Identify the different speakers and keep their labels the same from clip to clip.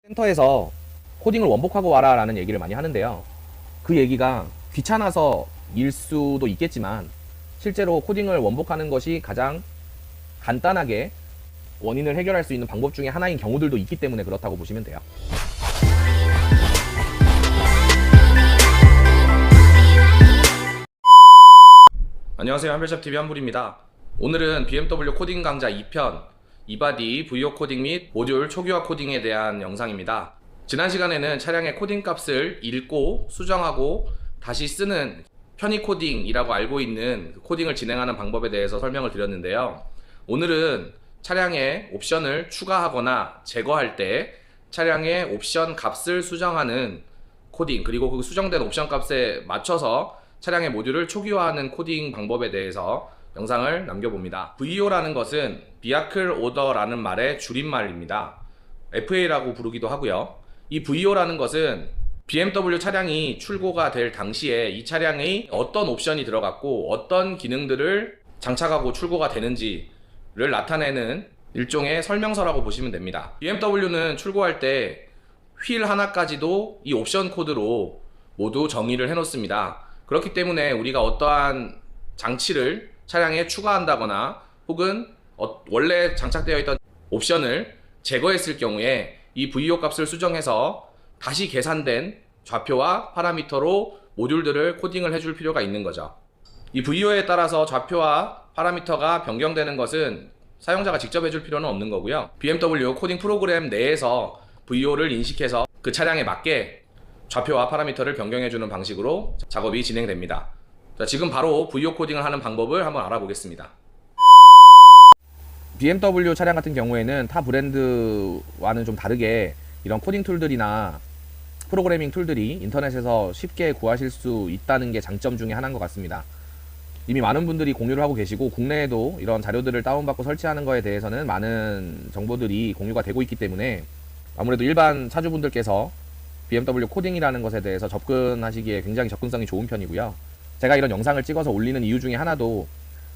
Speaker 1: 센터에서 코딩을 원복하고 와라 라는 얘기를 많이 하는데요. 그 얘기가 귀찮아서 일 수도 있겠지만 실제로 코딩을 원복하는 것이 가장 간단하게 원인을 해결할 수 있는 방법 중에 하나인 경우들도 있기 때문에 그렇다고 보시면 돼요. 안녕하세요, 한별샵TV 한불입니다. 오늘은 BMW 코딩 강좌 2편 이바디 VO 코딩 및 모듈 초기화 코딩에 대한 영상입니다. 지난 시간에는 차량의 코딩 값을 읽고 수정하고 다시 쓰는 편의 코딩이라고 알고 있는 코딩을 진행하는 방법에 대해서 설명을 드렸는데요. 오늘은 차량의 옵션을 추가하거나 제거할 때 차량의 옵션 값을 수정하는 코딩, 그리고 그 수정된 옵션 값에 맞춰서 차량의 모듈을 초기화하는 코딩 방법에 대해서 영상을 남겨봅니다. VO라는 것은 Vehicle Order라는 말의 줄임말입니다. FA라고 부르기도 하고요. 이 VO라는 것은 BMW 차량이 출고가 될 당시에 이 차량의 어떤 옵션이 들어갔고 어떤 기능들을 장착하고 출고가 되는지를 나타내는 일종의 설명서라고 보시면 됩니다. BMW는 출고할 때 휠 하나까지도 이 옵션 코드로 모두 정의를 해 놓습니다. 그렇기 때문에 우리가 어떠한 장치를 차량에 추가한다거나 혹은 원래 장착되어 있던 옵션을 제거했을 경우에 이 VO 값을 수정해서 다시 계산된 좌표와 파라미터로 모듈들을 코딩을 해줄 필요가 있는 거죠. 이 VO에 따라서 좌표와 파라미터가 변경되는 것은 사용자가 직접 해줄 필요는 없는 거고요. BMW 코딩 프로그램 내에서 VO를 인식해서 그 차량에 맞게 좌표와 파라미터를 변경해주는 방식으로 작업이 진행됩니다. 자, 지금 바로 VO 코딩을 하는 방법을 한번 알아보겠습니다. BMW 차량 같은 경우에는 타 브랜드와는 좀 다르게 이런 코딩 툴들이나 프로그래밍 툴들이 인터넷에서 쉽게 구하실 수 있다는 게 장점 중에 하나인 것 같습니다. 이미 많은 분들이 공유를 하고 계시고 국내에도 이런 자료들을 다운받고 설치하는 거에 대해서는 많은 정보들이 공유가 되고 있기 때문에 아무래도 일반 차주분들께서 BMW 코딩이라는 것에 대해서 접근하시기에 굉장히 접근성이 좋은 편이고요. 제가 이런 영상을 찍어서 올리는 이유 중에 하나도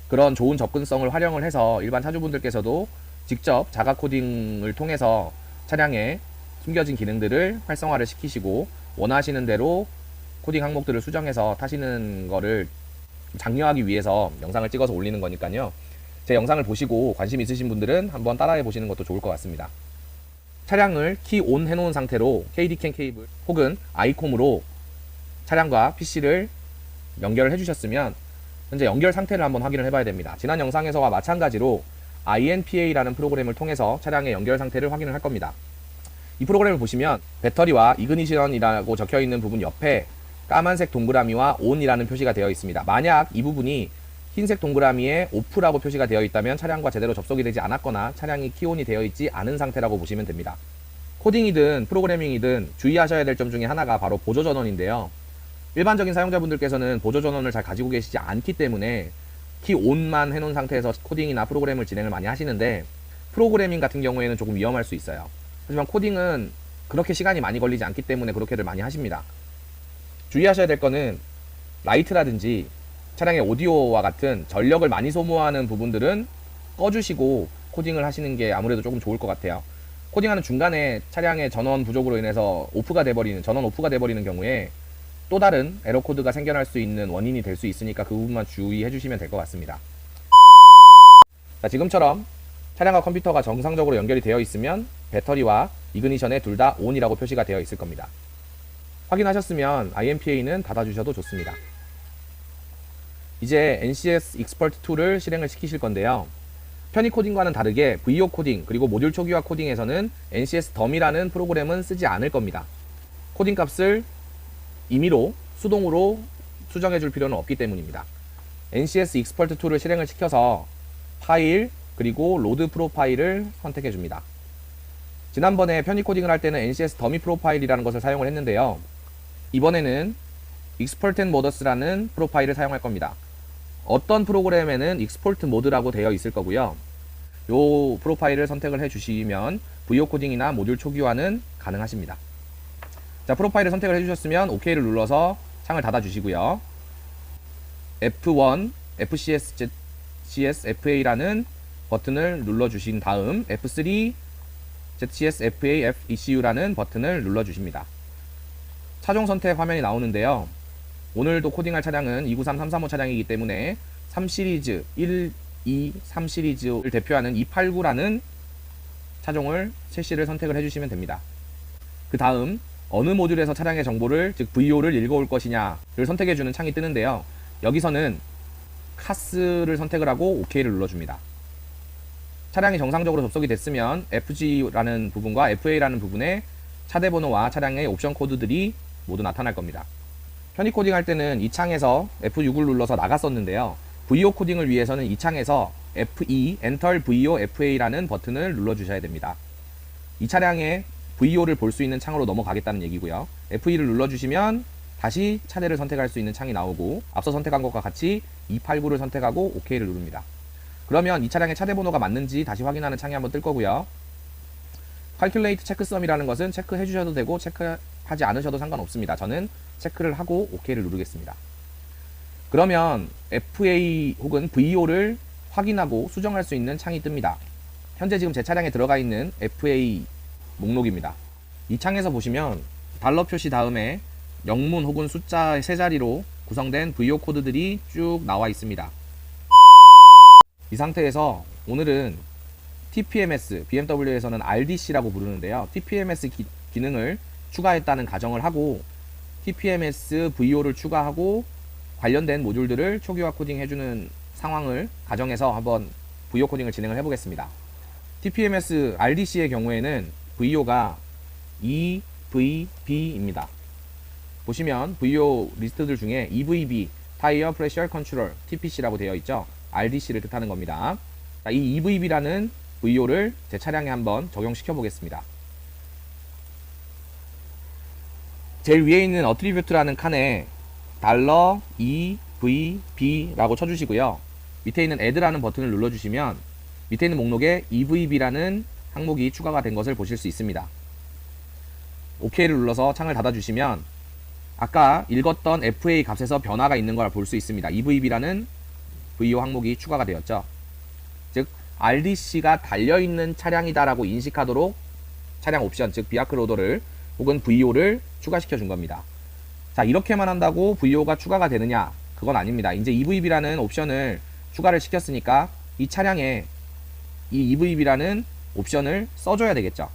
Speaker 1: 그런 좋은 접근성을 활용을 해서 일반 차주분들께서도 직접 자가 코딩을 통해서 차량에 숨겨진 기능들을 활성화를 시키시고 원하시는 대로 코딩 항목들을 수정해서 타시는 거를 장려하기 위해서 영상을 찍어서 올리는 거니까요. 제 영상을 보시고 관심 있으신 분들은 한번 따라해 보시는 것도 좋을 것 같습니다. 차량을 키 온 해놓은 상태로 KDCAM 케이블 혹은 아이콤으로 차량과 PC를 연결을 해주셨으면 현재 연결 상태를 한번 확인을 해봐야 됩니다. 지난 영상에서와 마찬가지로 INPA라는 프로그램을 통해서 차량의 연결 상태를 확인을 할 겁니다. 이 프로그램을 보시면 배터리와 이그니션이라고 적혀있는 부분 옆에 까만색 동그라미와 ON이라는 표시가 되어 있습니다. 만약 이 부분이 흰색 동그라미에 OFF라고 표시가 되어 있다면 차량과 제대로 접속이 되지 않았거나 차량이 키온이 되어 있지 않은 상태라고 보시면 됩니다. 코딩이든 프로그래밍이든 주의하셔야 될 점 중에 하나가 바로 보조 전원인데요. 일반적인 사용자분들께서는 보조 전원을 잘 가지고 계시지 않기 때문에 키 ON만 해놓은 상태에서 코딩이나 프로그램을 진행을 많이 하시는데 프로그래밍 같은 경우에는 조금 위험할 수 있어요. 하지만 코딩은 그렇게 시간이 많이 걸리지 않기 때문에 그렇게들 많이 하십니다. 주의하셔야 될 거는 라이트라든지 차량의 오디오와 같은 전력을 많이 소모하는 부분들은 꺼주시고 코딩을 하시는 게 아무래도 조금 좋을 것 같아요. 코딩하는 중간에 차량의 전원 부족으로 인해서 전원 오프가 돼버리는 경우에 또 다른 에러 코드가 생겨날 수 있는 원인이 될 수 있으니까 그 부분만 주의해 주시면 될 것 같습니다. 자, 지금처럼 차량과 컴퓨터가 정상적으로 연결이 되어 있으면 배터리와 이그니션에 둘 다 ON이라고 표시가 되어 있을 겁니다. 확인하셨으면 INPA는 닫아주셔도 좋습니다. 이제 NCS Expert 2를 실행을 시키실 건데요. 편의 코딩과는 다르게 VO 코딩 그리고 모듈 초기화 코딩에서는 NCS 덤이라는 프로그램은 쓰지 않을 겁니다. 코딩 값을 임의로 수동으로 수정해 줄 필요는 없기 때문입니다. NCS Expert 2를 실행을 시켜서 파일 그리고 로드 프로파일을 선택해 줍니다. 지난번에 편의 코딩을 할 때는 NCS 더미 프로파일이라는 것을 사용을 했는데요. 이번에는 Expert and Modes라는 프로파일을 사용할 겁니다. 어떤 프로그램에는 Export Mode라고 되어 있을 거고요. 이 프로파일을 선택을 해주시면 VO 코딩이나 모듈 초기화는 가능하십니다. 자, 프로파일을 선택을 해주셨으면 OK를 눌러서 창을 닫아주시고요. F1, FCS, FA라는 버튼을 눌러주신 다음 F3, ZCS-FA-FECU라는 버튼을 눌러주십니다. 차종 선택 화면이 나오는데요. 오늘도 코딩할 차량은 293335 차량이기 때문에 3시리즈 1, 2, 3시리즈를 대표하는 289라는 차종을 셰시를 선택을 해주시면 됩니다. 그 다음 어느 모듈에서 차량의 정보를, 즉 VO를 읽어올 것이냐를 선택해주는 창이 뜨는데요. 여기서는 카스를 선택을 하고 OK를 눌러줍니다. 차량이 정상적으로 접속이 됐으면 FG라는 부분과 FA라는 부분에 차대 번호와 차량의 옵션 코드들이 모두 나타날 겁니다. 편의 코딩 할 때는 이 창에서 F6을 눌러서 나갔었는데요. VO 코딩을 위해서는 이 창에서 F2 Enter VO FA라는 버튼을 눌러주셔야 됩니다. 이 차량의 VO를 볼 수 있는 창으로 넘어가겠다는 얘기고요. F2를 눌러주시면 다시 차대를 선택할 수 있는 창이 나오고, 앞서 선택한 것과 같이 289를 선택하고 OK를 누릅니다. 그러면 이 차량의 차대 번호가 맞는지 다시 확인하는 창이 한번 뜰 거고요. Calculate Checksum이라는 것은 체크해 주셔도 되고 체크하지 않으셔도 상관없습니다. 저는 체크를 하고 OK를 누르겠습니다. 그러면 FA 혹은 VO를 확인하고 수정할 수 있는 창이 뜹니다. 현재 지금 제 차량에 들어가 있는 FA 목록입니다. 이 창에서 보시면 달러 표시 다음에 영문 혹은 숫자 세 자리로 구성된 VO 코드들이 쭉 나와 있습니다. 이 상태에서 오늘은 TPMS, BMW에서는 RDC라고 부르는데요. TPMS 기능을 추가했다는 가정을 하고 TPMS VO를 추가하고 관련된 모듈들을 초기화 코딩 해주는 상황을 가정해서 한번 VO 코딩을 진행을 해보겠습니다. TPMS RDC의 경우에는 VO가 EVB입니다. 보시면 VO 리스트들 중에 EVB, 타이어 프레셔 컨트롤, TPC라고 되어 있죠. RDC를 뜻하는 겁니다. 자, 이 EVB라는 VO를 제 차량에 한번 적용시켜 보겠습니다. 제일 위에 있는 어트리뷰트라는 칸에 $EVB라고 쳐주시고요. 밑에 있는 add라는 버튼을 눌러주시면 밑에 있는 목록에 EVB라는 항목이 추가가 된 것을 보실 수 있습니다. OK를 눌러서 창을 닫아주시면 아까 읽었던 FA 값에서 변화가 있는 걸 볼 수 있습니다. EVB라는 VO 항목이 추가가 되었죠. 즉 RDC가 달려있는 차량이다라고 인식하도록 차량 옵션, 즉 비아크 로더를 혹은 VO를 추가시켜 준 겁니다. 자, 이렇게만 한다고 VO가 추가가 되느냐? 그건 아닙니다. 이제 EVB라는 옵션을 추가를 시켰으니까 이 차량에 이 EVB라는 옵션을 써줘야 되겠죠.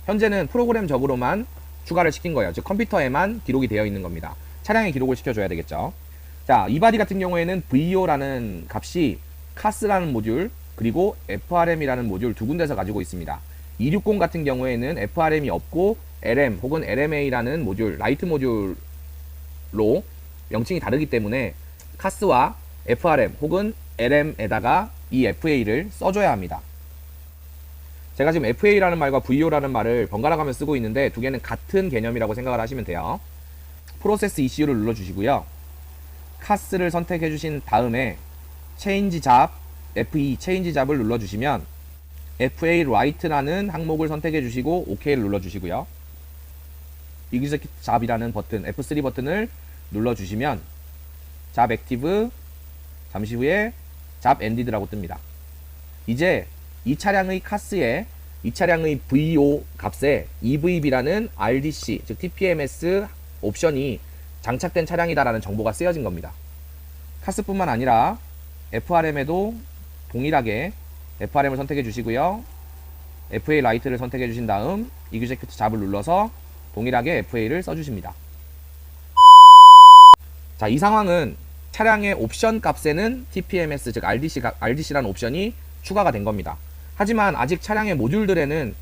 Speaker 1: 현재는 프로그램적으로만 추가를 시킨 거예요. 즉 컴퓨터에만 기록이 되어 있는 겁니다. 차량에 기록을 시켜줘야 되겠죠. 자, 이 바디 같은 경우에는 VO라는 값이 카스라는 모듈 그리고 FRM이라는 모듈 두 군데서 가지고 있습니다. 260 같은 경우에는 FRM이 없고 LM 혹은 LMA라는 모듈, 라이트 모듈로 명칭이 다르기 때문에 카스와 FRM 혹은 LM에다가 이 FA를 써줘야 합니다. 제가 지금 FA라는 말과 VO라는 말을 번갈아 가며 쓰고 있는데 두 개는 같은 개념이라고 생각을 하시면 돼요. 프로세스 ECU를 눌러주시고요. 카스를 선택해 주신 다음에 체인지 잡, F2 체인지 잡을 눌러주시면 FA Write라는 항목을 선택해 주시고 OK를 눌러주시고요. Execute 잡이라는 버튼, F3 버튼을 눌러주시면 잡 액티브, 잠시 후에 잡 엔디드라고 뜹니다. 이제 이 차량의 카스에 이 차량의 VO 값에 EVB라는 RDC, 즉 TPMS 옵션이 장착된 차량이다라는 정보가 쓰여진 겁니다. 카스뿐만 아니라 FRM에도 동일하게 FRM을 선택해 주시고요. FA 라이트를 선택해 주신 다음 Execute 잡을 눌러서 동일하게 FA를 써주십니다. 자, 이 상황은 차량의 옵션 값에는 TPMS, 즉 RDC라는 옵션이 추가가 된 겁니다. 하지만 아직 차량의 모듈들에는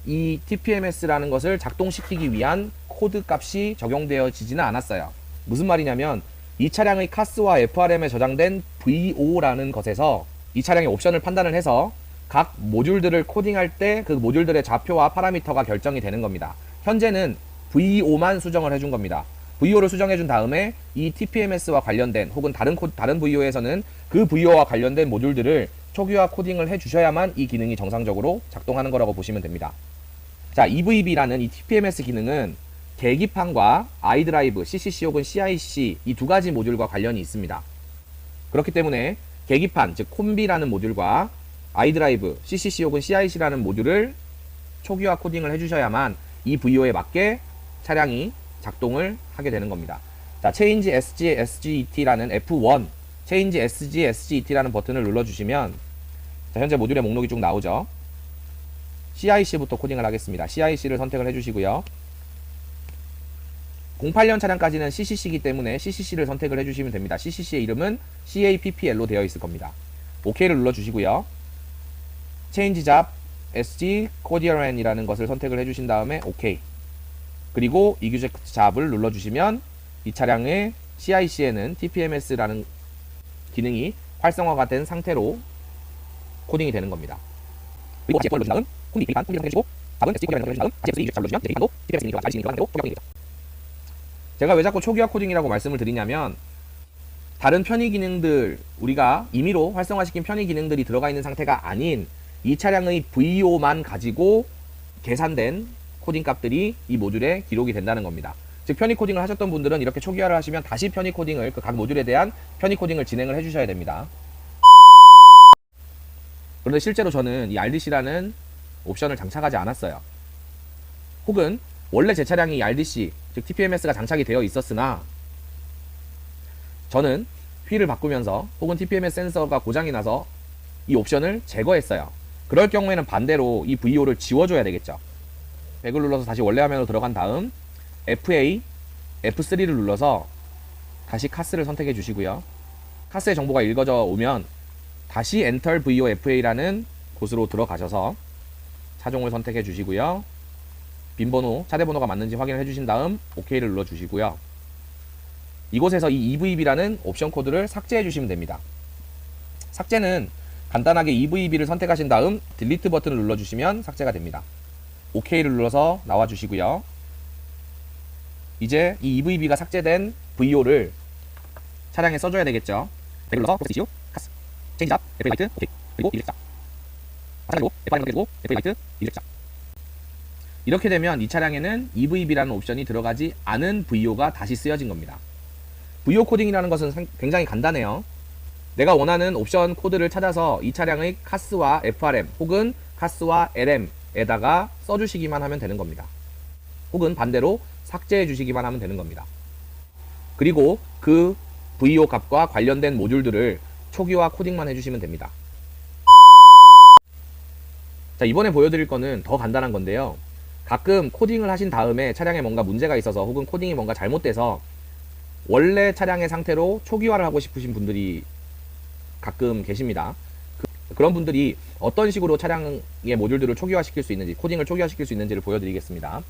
Speaker 1: 이 TPMS라는 것을 작동시키기 위한 코드 값이 적용되어지지는 않았어요. 무슨 말이냐면 이 차량의 카스와 FRM에 저장된 VO라는 것에서 이 차량의 옵션을 판단을 해서 각 모듈들을 코딩할 때 그 모듈들의 좌표와 파라미터가 결정이 되는 겁니다. 현재는 VO만 수정을 해준 겁니다. VO를 수정해 준 다음에 이 TPMS와 관련된 혹은 다른 VO에서는 그 VO와 관련된 모듈들을 초기화 코딩을 해 주셔야만 이 기능이 정상적으로 작동하는 거라고 보시면 됩니다. 자, EVB라는 이 TPMS 기능은 계기판과 iDrive, CCC 혹은 CIC 이 두 가지 모듈과 관련이 있습니다. 그렇기 때문에 계기판, 즉 콤비라는 모듈과 iDrive, CCC 혹은 CIC라는 모듈을 초기화 코딩을 해주셔야만 이 VO에 맞게 차량이 작동을 하게 되는 겁니다. 자, Change SG SGET라는 F1 Change SG SGET라는 버튼을 눌러주시면 자, 현재 모듈의 목록이 쭉 나오죠. CIC부터 코딩을 하겠습니다. CIC를 선택을 해주시고요. 08년 차량까지는 CCC이기 때문에 CCC를 선택을 해주시면 됩니다. CCC의 이름은 CAPPL로 되어 있을 겁니다. OK를 눌러주시고요. Change Job SG Codearn이라는 것을 선택을 해주신 다음에 OK. 그리고 Execute Job을 눌러주시면 이 차량의 CIC에는 TPMS라는 기능이 활성화가 된 상태로 코딩이 되는 겁니다. 그리고 CF를 눌러준 다음 콤비 콤비를 선택해주시고 답은 SG Codearn을 선택해주신 다음 다시 Execute Job을 눌러주시면 TPMS도 TPMS 기능이 잘 진행이 들어간 상태로 초기화 코딩이 됩니다. 제가 왜 자꾸 초기화 코딩이라고 말씀을 드리냐면 다른 편의 기능들 우리가 임의로 활성화시킨 편의 기능들이 들어가 있는 상태가 아닌 이 차량의 VO만 가지고 계산된 코딩 값들이 이 모듈에 기록이 된다는 겁니다. 즉 편의 코딩을 하셨던 분들은 이렇게 초기화를 하시면 다시 편의 코딩을 그 각 모듈에 대한 편의 코딩을 진행을 해주셔야 됩니다. 그런데 실제로 저는 이 RDC라는 옵션을 장착하지 않았어요. 혹은 원래 제 차량이 RDC 즉 TPMS가 장착이 되어 있었으나 저는 휠을 바꾸면서 혹은 TPMS 센서가 고장이 나서 이 옵션을 제거했어요. 그럴 경우에는 반대로 이 VO를 지워줘야 되겠죠. 100을 눌러서 다시 원래 화면으로 들어간 다음 FA, F3를 눌러서 다시 카스를 선택해 주시고요. 카스의 정보가 읽어져 오면 다시 Enter VO FA라는 곳으로 들어가셔서 차종을 선택해 주시고요. 빈번호, 차대번호가 맞는지 확인을 해주신 다음 OK를 눌러주시고요. 이곳에서 이 EVB라는 옵션 코드를 삭제해 주시면 됩니다. 삭제는 간단하게 EVB를 선택하신 다음 딜리트 버튼을 눌러주시면 삭제가 됩니다. OK를 눌러서 나와주시고요. 이제 이 EVB가 삭제된 VO를 차량에 써줘야 되겠죠. 100을 눌러서 프로세스 이슈, 카스, 체인지 잡, FA 라이트, OK. 그리고 이렉트 마찬가지로 FI 선택해주고 FA 라이트, 이렉트 이렇게 되면 이 차량에는 EVB라는 옵션이 들어가지 않은 VO가 다시 쓰여진 겁니다. VO 코딩이라는 것은 굉장히 간단해요. 내가 원하는 옵션 코드를 찾아서 이 차량의 카스와 FRM 혹은 카스와 LM에다가 써주시기만 하면 되는 겁니다. 혹은 반대로 삭제해 주시기만 하면 되는 겁니다. 그리고 그 VO 값과 관련된 모듈들을 초기화 코딩만 해주시면 됩니다. 자, 이번에 보여드릴 거는 더 간단한 건데요. 가끔 코딩을 하신 다음에 차량에 뭔가 문제가 있어서 혹은 코딩이 뭔가 잘못돼서 원래 차량의 상태로 초기화를 하고 싶으신 분들이 가끔 계십니다. 그런 분들이 어떤 식으로 차량의 모듈들을 초기화시킬 수 있는지, 코딩을 초기화시킬 수 있는지를 보여드리겠습니다.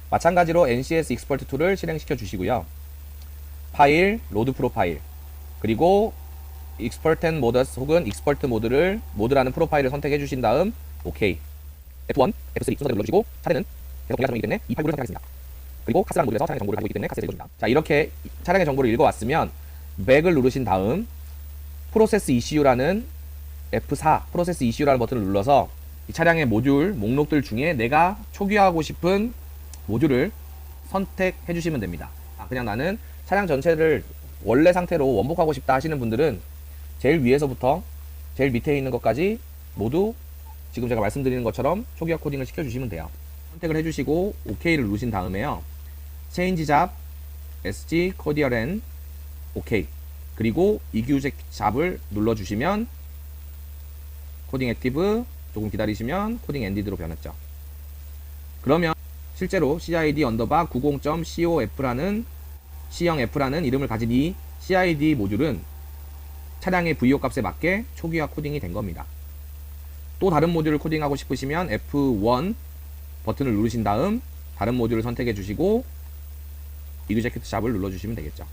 Speaker 1: 마찬가지로 NCS 익스퍼트 툴을 실행시켜 주시고요. 파일, 로드 프로파일, 그리고 익스퍼트 모드스 혹은 익스퍼트 모드라는 프로파일을 선택해 주신 다음 OK, F1, F3 순서대로 눌러주시고 차례는 계속 공략 정보이기 때문에 이 파일을 선택하겠습니다. 그리고 카스라는 모듈에서 차량의 정보를 가지고 있기 때문에 카스를 읽어줍니다. 자, 이렇게 차량의 정보를 읽어왔으면 백을 누르신 다음 프로세스 이슈라는 F4 프로세스 이슈라는 버튼을 눌러서 이 차량의 모듈 목록들 중에 내가 초기화하고 싶은 모듈을 선택해 주시면 됩니다. 그냥 나는 차량 전체를 원래 상태로 원복하고 싶다 하시는 분들은 제일 위에서부터 제일 밑에 있는 것까지 모두 지금 제가 말씀드리는 것처럼 초기화 코딩을 시켜주시면 돼요. 선택을 해주시고 OK를 누르신 다음에요. Change Job, SG Codearn, OK. 그리고 Execute Job을 눌러주시면 코딩 액티브, 조금 기다리시면 코딩 엔디드로 변했죠. 그러면 실제로 CID 언더바 90.COF라는 C0F라는 이름을 가진 이 CID 모듈은 차량의 VO 값에 맞게 초기화 코딩이 된 겁니다. 또 다른 모듈을 코딩하고 싶으시면 F1 버튼을 누르신 다음 다른 모듈을 선택해 주시고 Execute Job을 눌러주시면 되겠죠.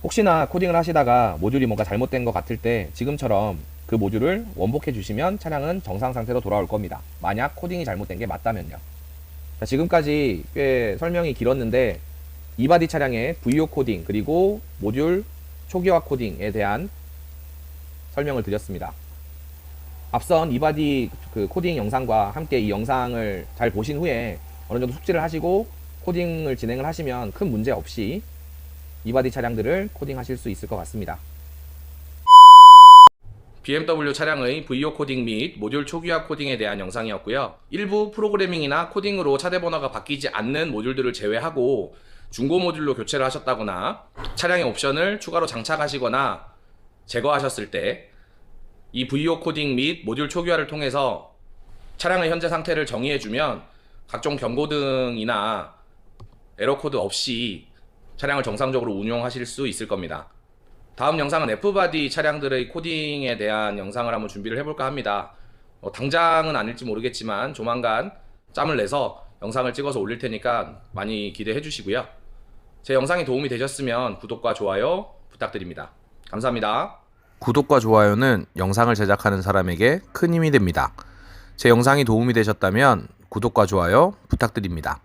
Speaker 1: 혹시나 코딩을 하시다가 모듈이 뭔가 잘못된 것 같을 때 지금처럼 그 모듈을 원복해 주시면 차량은 정상 상태로 돌아올 겁니다. 만약 코딩이 잘못된 게 맞다면요. 자, 지금까지 꽤 설명이 길었는데 이바디 차량의 VO 코딩 그리고 모듈 초기화 코딩에 대한 설명을 드렸습니다. 앞선 이바디 그 코딩 영상과 함께 이 영상을 잘 보신 후에 어느 정도 숙지를 하시고 코딩을 진행을 하시면 큰 문제 없이 이바디 차량들을 코딩하실 수 있을 것 같습니다. BMW 차량의 VO 코딩 및 모듈 초기화 코딩에 대한 영상이었고요. 일부 프로그래밍이나 코딩으로 차대 번호가 바뀌지 않는 모듈들을 제외하고 중고 모듈로 교체를 하셨다거나 차량의 옵션을 추가로 장착하시거나 제거하셨을 때 이 VO 코딩 및 모듈 초기화를 통해서 차량의 현재 상태를 정의해주면 각종 경고등이나 에러 코드 없이 차량을 정상적으로 운용하실 수 있을 겁니다. 다음 영상은 F바디 차량들의 코딩에 대한 영상을 한번 준비를 해볼까 합니다. 당장은 아닐지 모르겠지만 조만간 짬을 내서 영상을 찍어서 올릴 테니까 많이 기대해 주시고요. 제 영상이 도움이 되셨으면 구독과 좋아요 부탁드립니다. 감사합니다.
Speaker 2: 구독과 좋아요는 영상을 제작하는 사람에게 큰 힘이 됩니다. 제 영상이 도움이 되셨다면 구독과 좋아요 부탁드립니다.